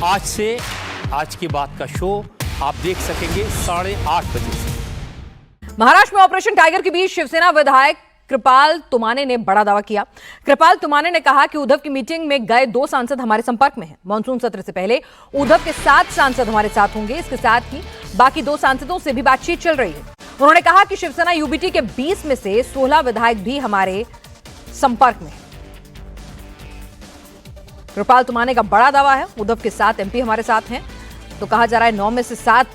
आज से आज की बात का शो आप देख सकेंगे 8:30 बजे से। महाराष्ट्र में ऑपरेशन टाइगर के बीच शिवसेना विधायक कृपाल तुमाने ने बड़ा दावा किया। कृपाल तुमाने ने कहा कि उद्धव की मीटिंग में गए 2 सांसद हमारे संपर्क में हैं। मानसून सत्र से पहले उद्धव के 7 सांसद हमारे साथ होंगे। इसके साथ ही बाकी 2 सांसदों से भी बातचीत चल रही है। उन्होंने कहा कि शिवसेना यूबीटी के 20 में से 16 विधायक भी हमारे संपर्क में हैं। कृपाल तुमाने का बड़ा दावा है, उद्धव के 7 एमपी हमारे साथ हैं। तो कहा जा रहा है 9 में से 7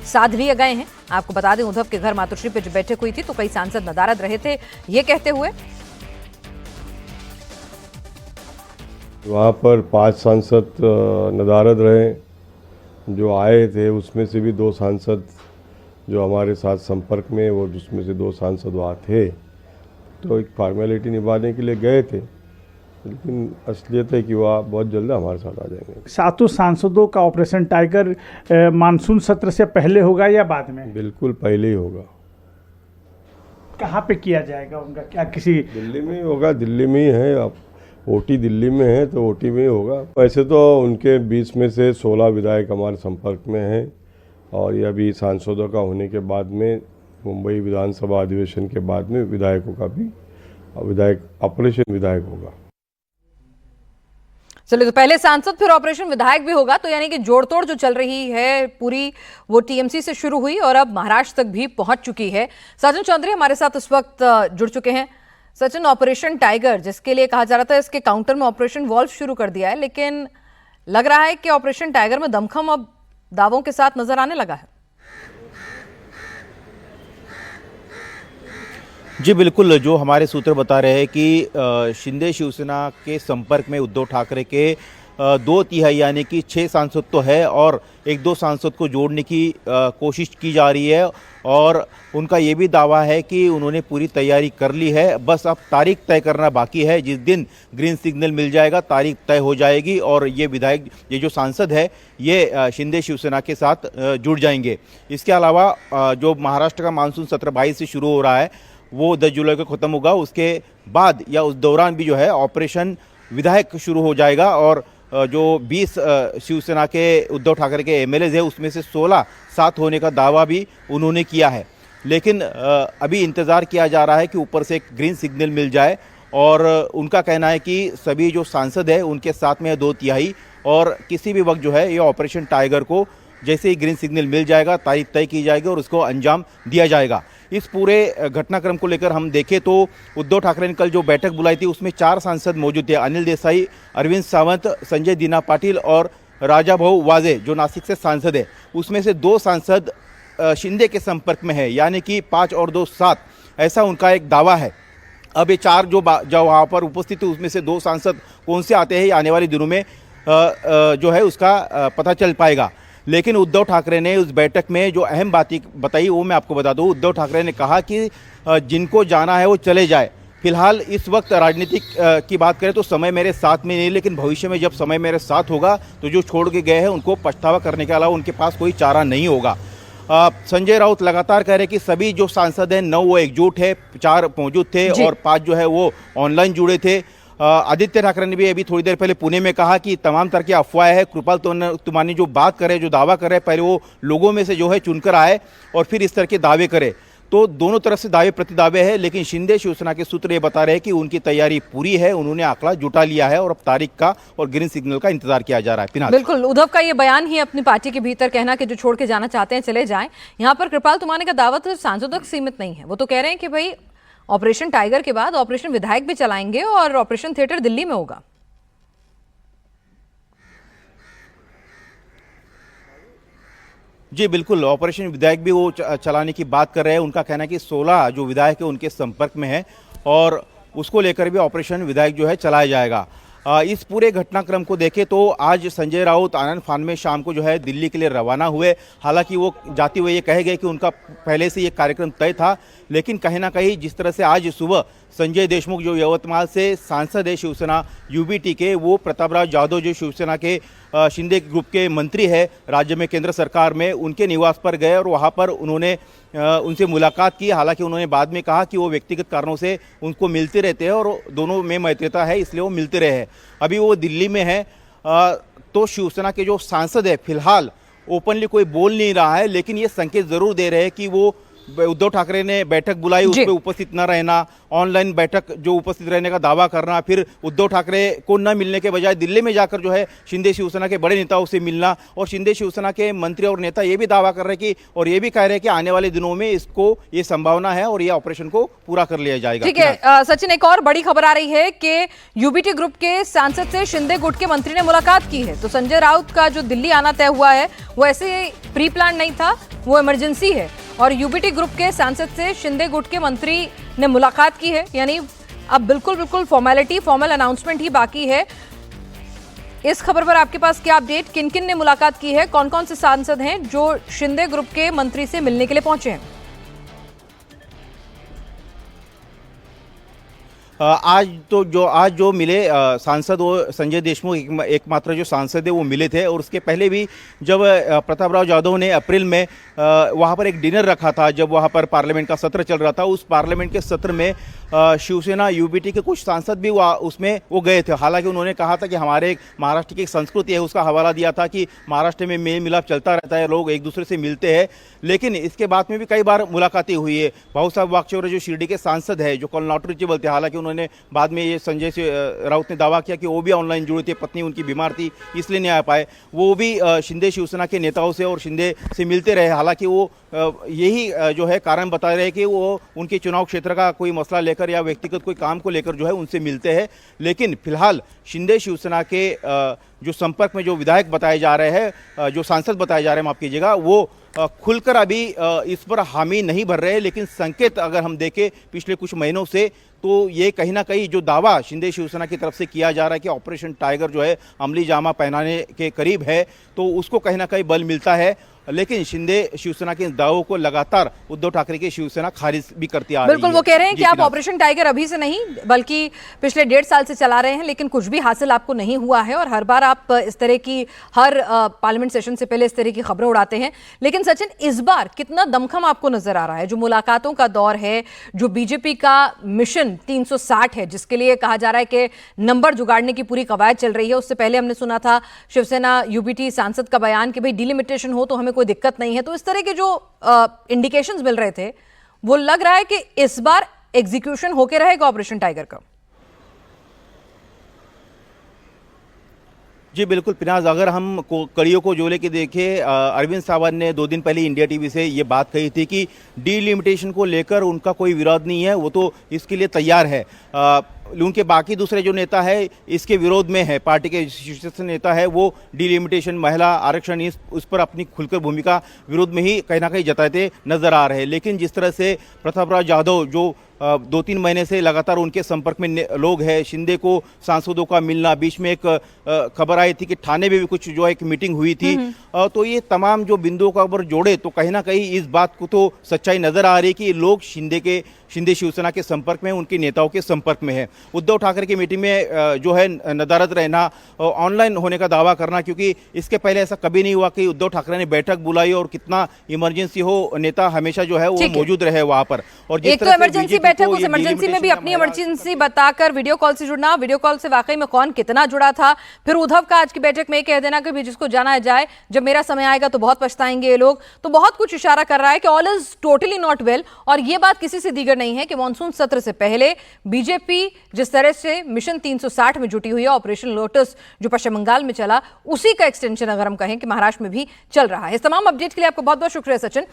साध लिए गए हैं। आपको बता दें, उद्धव के घर मातोश्री पे जब बैठक हुई थी तो कई सांसद नदारद रहे थे, ये कहते हुए वहाँ पर 5 सांसद नदारद रहे। जो आए थे उसमें से भी 2 सांसद जो हमारे साथ संपर्क में, वो उसमें से 2 सांसद वहाँ थे, तो एक फॉर्मेलिटी निभाने के लिए गए थे। लेकिन असलियत है कि वह बहुत जल्द हमारे साथ आ जाएंगे। 7 सांसदों का ऑपरेशन टाइगर मानसून सत्र से पहले होगा या बाद में? बिल्कुल पहले ही होगा। कहाँ पे किया जाएगा उनका, क्या किसी? दिल्ली में ही होगा। दिल्ली में ही है। अब ओटी दिल्ली में है तो ओटी में ही होगा। वैसे तो उनके 20 में से 16 विधायक हमारे संपर्क में हैं और ये अभी सांसदों का होने के बाद में मुंबई विधानसभा अधिवेशन के बाद में विधायकों का भी ऑपरेशन विधायक होगा। चलिए, तो पहले सांसद फिर ऑपरेशन विधायक भी होगा। तो यानी कि जोड़तोड़ जो चल रही है पूरी, वो टीएमसी से शुरू हुई और अब महाराष्ट्र तक भी पहुंच चुकी है। सचिन चौधरी हमारे साथ इस वक्त जुड़ चुके हैं। सचिन, ऑपरेशन टाइगर जिसके लिए कहा जा रहा था, इसके काउंटर में ऑपरेशन वॉल्व शुरू कर दिया है, लेकिन लग रहा है कि ऑपरेशन टाइगर में दमखम अब दावों के साथ नजर आने लगा है। जी बिल्कुल, जो हमारे सूत्र बता रहे हैं कि शिंदे शिवसेना के संपर्क में उद्धव ठाकरे के 2/3 यानी कि 6 सांसद तो है और 1-2 सांसद को जोड़ने की कोशिश की जा रही है। और उनका ये भी दावा है कि उन्होंने पूरी तैयारी कर ली है, बस अब तारीख तय करना बाकी है। जिस दिन ग्रीन सिग्नल मिल जाएगा तारीख तय हो जाएगी और ये विधायक, ये जो सांसद है, ये शिंदे शिवसेना के साथ जुड़ जाएंगे। इसके अलावा जो महाराष्ट्र का मानसून सत्र 22 से शुरू हो रहा है, वो 10 जुलाई को ख़त्म होगा। उसके बाद या उस दौरान भी जो है ऑपरेशन विधायक शुरू हो जाएगा और जो 20 शिवसेना के उद्धव ठाकरे के एमएलए हैं, उसमें से 16 साथ होने का दावा भी उन्होंने किया है। लेकिन अभी इंतज़ार किया जा रहा है कि ऊपर से एक ग्रीन सिग्नल मिल जाए और उनका कहना है कि सभी जो सांसद हैं उनके साथ में 2/3 और किसी भी वक्त जो है ये ऑपरेशन टाइगर को जैसे ही ग्रीन सिग्नल मिल जाएगा तारीख तय की जाएगी और उसको अंजाम दिया जाएगा। इस पूरे घटनाक्रम को लेकर हम देखें तो उद्धव ठाकरे ने कल जो बैठक बुलाई थी उसमें 4 सांसद मौजूद थे। अनिल देसाई, अरविंद सावंत, संजय दीना पाटिल और राजाभाऊ वाजे जो नासिक से सांसद है। उसमें से 2 सांसद शिंदे के संपर्क में है, यानी कि 5 और 2 7, ऐसा उनका एक दावा है। अब ये 4 जो वहाँ पर उपस्थित है उसमें से 2 सांसद कौन से आते हैं, आने वाले दिनों में जो है उसका पता चल पाएगा। लेकिन उद्धव ठाकरे ने उस बैठक में जो अहम बातें बताई वो मैं आपको बता दूं। उद्धव ठाकरे ने कहा कि जिनको जाना है वो चले जाए। फिलहाल इस वक्त राजनीतिक की बात करें तो समय मेरे साथ में नहीं, लेकिन भविष्य में जब समय मेरे साथ होगा तो जो छोड़ के गए हैं उनको पछतावा करने के अलावा उनके पास कोई चारा नहीं होगा। संजय राउत लगातार कह रहे हैं कि सभी जो सांसद हैं 9 वो एकजुट है, 4 मौजूद थे और 5 जो है वो ऑनलाइन जुड़े थे। आदित्य ठाकरे ने भी अभी थोड़ी देर पहले पुणे में कहा कि तमाम तरह की अफवाह है। कृपाल तुमानी जो बात करे, जो दावा करे, पहले वो लोगों में से जो है चुनकर आए और फिर इस तरह के दावे करे। तो दोनों तरफ से दावे प्रतिदावे है, लेकिन शिंदे शिवसेना के सूत्र ये बता रहे हैं कि उनकी तैयारी पूरी है, उन्होंने आंकड़ा जुटा लिया है और अब तारीख का और ग्रीन सिग्नल का इंतजार किया जा रहा है। पिनाक, बिल्कुल, उद्धव का ये बयान ही अपनी पार्टी के भीतर कहना कि जो छोड़ के जाना चाहते हैं चले जाएं। यहाँ पर कृपाल तुमाने का दावा तो सांसदों तक सीमित नहीं है। वो तो कह रहे हैं कि भाई ऑपरेशन टाइगर के बाद ऑपरेशन विधायक भी चलाएंगे और ऑपरेशन थिएटर दिल्ली में होगा। जी बिल्कुल, ऑपरेशन विधायक भी वो चलाने की बात कर रहे हैं। उनका कहना है कि 16 जो विधायक है उनके संपर्क में है और उसको लेकर भी ऑपरेशन विधायक जो है चलाया जाएगा। इस पूरे घटनाक्रम को देखें तो आज संजय राउत आनंद फान में शाम को जो है दिल्ली के लिए रवाना हुए। हालांकि वो जाते हुए ये कहे गए कि उनका पहले से ये कार्यक्रम तय था, लेकिन कहीं ना कहीं जिस तरह से आज सुबह संजय देशमुख जो यवतमाल से सांसद है शिवसेना यूबीटी के, वो प्रतापराव जाधव जो शिवसेना के शिंदे ग्रुप के मंत्री है राज्य में केंद्र सरकार में, उनके निवास पर गए और वहाँ पर उन्होंने उनसे मुलाकात की। हालांकि उन्होंने बाद में कहा कि वो व्यक्तिगत कारणों से उनको मिलते रहते हैं और दोनों में मैत्रीता है, इसलिए वो मिलते रहे हैं। अभी वो दिल्ली में है। तो शिवसेना के जो सांसद है फिलहाल ओपनली कोई बोल नहीं रहा है, लेकिन ये संकेत जरूर दे रहे हैं कि वो उद्धव ठाकरे ने बैठक बुलाई उस पर उपस्थित न रहना, ऑनलाइन बैठक जो उपस्थित रहने का दावा करना, फिर उद्धव ठाकरे को न मिलने के बजाय दिल्ली में जाकर जो है शिंदे शिवसेना के बड़े नेताओं से मिलना, और शिंदे शिवसेना के मंत्री और नेता ये भी दावा कर रहे हैं कि और ये भी कह रहे हैं कि आने वाले दिनों में इसको ये संभावना है और ये ऑपरेशन को पूरा कर लिया जाएगा। ठीक है सचिन, एक और बड़ी खबर आ रही है कि यूबीटी ग्रुप के सांसद से शिंदे गुट के मंत्री ने मुलाकात की है। तो संजय राउत का जो दिल्ली आना तय हुआ है वो ऐसे प्री प्लान नहीं था, वो इमरजेंसी है, और यूबीटी ग्रुप के सांसद से शिंदे गुट के मंत्री ने मुलाकात की है। यानी अब बिल्कुल फॉर्मल अनाउंसमेंट ही बाकी है। इस खबर पर आपके पास क्या अपडेट, किन किन ने मुलाकात की है, कौन कौन से सांसद हैं जो शिंदे ग्रुप के मंत्री से मिलने के लिए पहुंचे हैं? आज जो मिले सांसद वो संजय देशमुख एकमात्र जो सांसद है वो मिले थे, और उसके पहले भी जब प्रतापराव जाधव ने अप्रैल में वहाँ पर एक डिनर रखा था, जब वहाँ पर पार्लियामेंट का सत्र चल रहा था, उस पार्लियामेंट के सत्र में शिवसेना यूबीटी के कुछ सांसद भी उसमें वो गए थे। हालांकि उन्होंने कहा था कि हमारे महाराष्ट्र की एक संस्कृति है, उसका हवाला दिया था कि महाराष्ट्र में मेल मिलाप चलता रहता है, लोग एक दूसरे से मिलते हैं, लेकिन इसके बाद में भी कई बार मुलाकातें हुई है। भाऊ साहब वागचौरे जो शिरडी के सांसद है, जो कल नॉट रीचेबल थे, हालांकि उन्होंने बाद में ये संजय राउत ने दावा किया कि वो भी ऑनलाइन जुड़े थे, पत्नी उनकी बीमार थी इसलिए नहीं आ पाए, वो भी शिंदे शिवसेना के नेताओं से और शिंदे से मिलते रहे। हालांकि वो यही जो है कारण बता रहे हैं कि वो उनके चुनाव क्षेत्र का कोई मसला लेकर या व्यक्तिगत कोई काम को लेकर जो है उनसे मिलते हैं, लेकिन फिलहाल शिंदे शिवसेना के जो संपर्क में जो विधायक बताए जा रहे हैं, जो सांसद बताए जा रहे हैं, माफ कीजिएगा, वो खुलकर अभी इस पर हामी नहीं भर रहे हैं, लेकिन संकेत अगर हम देखें पिछले कुछ महीनों से, तो ये कहीं ना कहीं जो दावा शिंदे शिवसेना की तरफ से किया जा रहा है कि ऑपरेशन टाइगर जो है अमली जामा पहनाने के करीब है, तो उसको कहीं ना कहीं बल मिलता है। लेकिन शिंदे शिवसेना के दावों को लगातार उद्धव ठाकरे की शिवसेना खारिज भी करती आ रही है। बिल्कुल, वो कह रहे हैं कि आप ऑपरेशन टाइगर अभी से नहीं बल्कि पिछले 1.5 साल से चला रहे हैं, लेकिन कुछ भी हासिल आपको नहीं हुआ है, और हर बार आप इस तरह की हर पार्लियामेंट सेशन से पहले इस तरह की खबरें उड़ाते हैं। लेकिन सचिन, इस बार कितना दमखम आपको नजर आ रहा है? जो मुलाकातों का दौर है, जो बीजेपी का मिशन 360 है, जिसके लिए कहा जा रहा है कि नंबर जुगाड़ने की पूरी कवायद चल रही है, उससे पहले हमने सुना था शिवसेना यूबीटी सांसद का बयान कि भाई डिलिमिटेशन हो तो हमें कोई दिक्कत नहीं है। तो इस तरह के जो इंडिकेशंस मिल रहे थे, वो लग रहा है कि इस बार एग्जीक्यूशन होके रहेगा ऑपरेशन टाइगर का। जी बिल्कुल पिनाज, अगर हम कड़ियों को जोड़े के देखें, अरविंद सावंत ने 2 दिन पहले इंडिया टीवी से ये बात कही थी कि डीलिमिटेशन को लेकर उनका कोई विरोध नहीं है, वो तो इसके लिए तैयार है। उनके बाकी दूसरे जो नेता है इसके विरोध में है, पार्टी के शीर्ष नेता है वो डीलिमिटेशन, महिला आरक्षण, उस पर अपनी खुलकर भूमिका विरोध में ही कहीं ना कहीं जताते नजर आ रहे हैं। लेकिन जिस तरह से प्रतापराव जाधव जो 2-3 महीने से लगातार उनके संपर्क में लोग हैं, शिंदे को सांसदों का मिलना, बीच में एक खबर आई थी कि ठाणे में भी कुछ जो एक मीटिंग हुई थी, तो ये तमाम जो बिंदुओं का अगर जोड़े तो कहीं ना कहीं इस बात को तो सच्चाई नजर आ रही है कि लोग शिंदे शिवसेना के संपर्क में, उनके नेताओं के संपर्क में है। उद्धव ठाकरे की मीटिंग में जो है नदारद रहना, ऑनलाइन होने का दावा करना, क्योंकि इसके पहले ऐसा कभी नहीं हुआ कि उद्धव ठाकरे ने बैठक बुलाई और कितना इमरजेंसी हो, नेता हमेशा जो है वो मौजूद रहे वहां पर। और एक तो इमरजेंसी बैठक, उस इमरजेंसी में भी अपनी इमरजेंसी बताकर वीडियो कॉल से जुड़ना, वीडियो कॉल से वाकई में कौन कितना जुड़ा था, फिर उद्धव का आज की बैठक में कह देना कि जिसको जाना है जाए, जब मेरा समय आएगा तो बहुत पछताएंगे ये लोग। तो बहुत कुछ इशारा कर रहा है कि all is totally not well. और ये बात किसी से दीगर नहीं है कि मॉनसून सत्र से पहले बीजेपी जिस तरह से मिशन 360 में जुटी हुई है, ऑपरेशन लोटस जो पश्चिम बंगाल में चला, उसी का एक्सटेंशन अगर हम कहें कि महाराष्ट्र में भी चल रहा है। इस तमाम अपडेट के लिए आपको बहुत बहुत शुक्रिया सचिन।